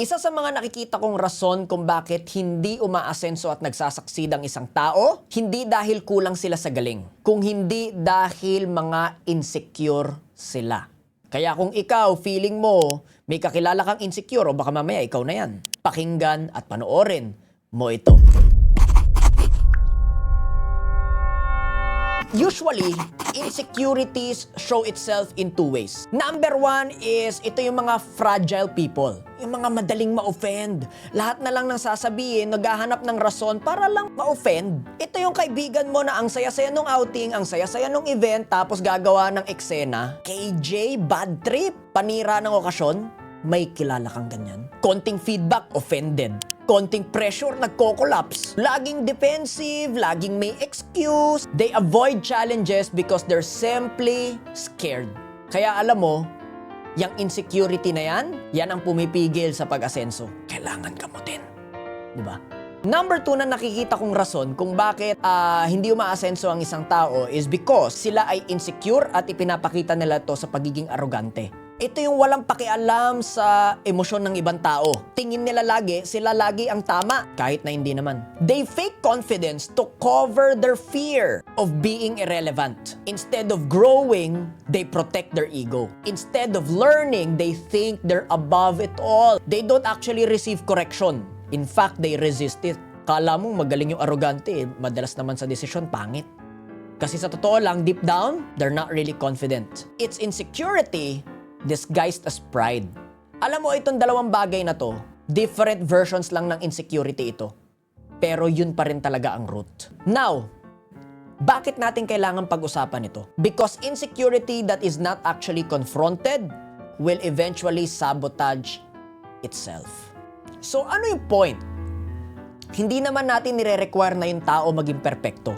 Isa sa mga nakikita kong rason kung bakit hindi umaasenso at nagsasaksid ang isang tao, hindi dahil kulang sila sa galing, kung hindi dahil mga insecure sila. Kaya kung ikaw, feeling mo, may kakilala kang insecure o baka mamaya ikaw na yan, pakinggan at panoorin mo ito. Usually, insecurities show itself in two ways. Number one is, ito yung mga fragile people. Yung mga madaling ma-offend. Lahat na lang ng sasabihin, naghahanap ng rason para lang ma-offend. Ito yung kaibigan mo na ang saya-saya nung outing, ang saya-saya nung event, tapos gagawa ng eksena. KJ, bad trip, panira ng okasyon. May kilala kang ganyan? Konting feedback, offended. Konting pressure, nagko-collapse. Laging defensive, laging may excuse. They avoid challenges because they're simply scared. Kaya alam mo, yung insecurity na yan ang pumipigil sa pag-asenso. Kailangan gamutin. Diba? Number 2 na nakikita kong rason kung bakit hindi umaasenso ang isang tao is because sila ay insecure at ipinapakita nila to sa pagiging arrogante. Ito yung walang pakialam sa emosyon ng ibang tao. Tingin nila lagi, sila lagi ang tama, kahit na hindi naman. They fake confidence to cover their fear of being irrelevant. Instead of growing, they protect their ego. Instead of learning, they think they're above it all. They don't actually receive correction. In fact, they resist it. Kala mo magaling yung arrogante, madalas naman sa desisyon, pangit. Kasi sa totoo lang, deep down, they're not really confident. It's insecurity disguised as pride. Alam mo, itong dalawang bagay na to, different versions lang ng insecurity ito. Pero yun pa rin talaga ang root. Now, bakit natin kailangan pag-usapan ito? Because insecurity that is not actually confronted will eventually sabotage itself. So ano yung point? Hindi naman natin nire-require na yung tao maging perpekto.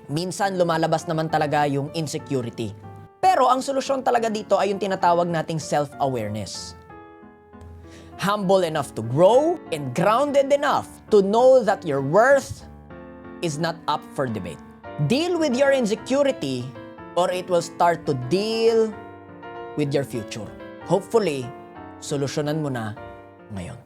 Minsan lumalabas naman talaga yung insecurity. Pero ang solusyon talaga dito ay yung tinatawag nating self-awareness. Humble enough to grow and grounded enough to know that your worth is not up for debate. Deal with your insecurity or it will start to deal with your future. Hopefully, solusyonan mo na ngayon.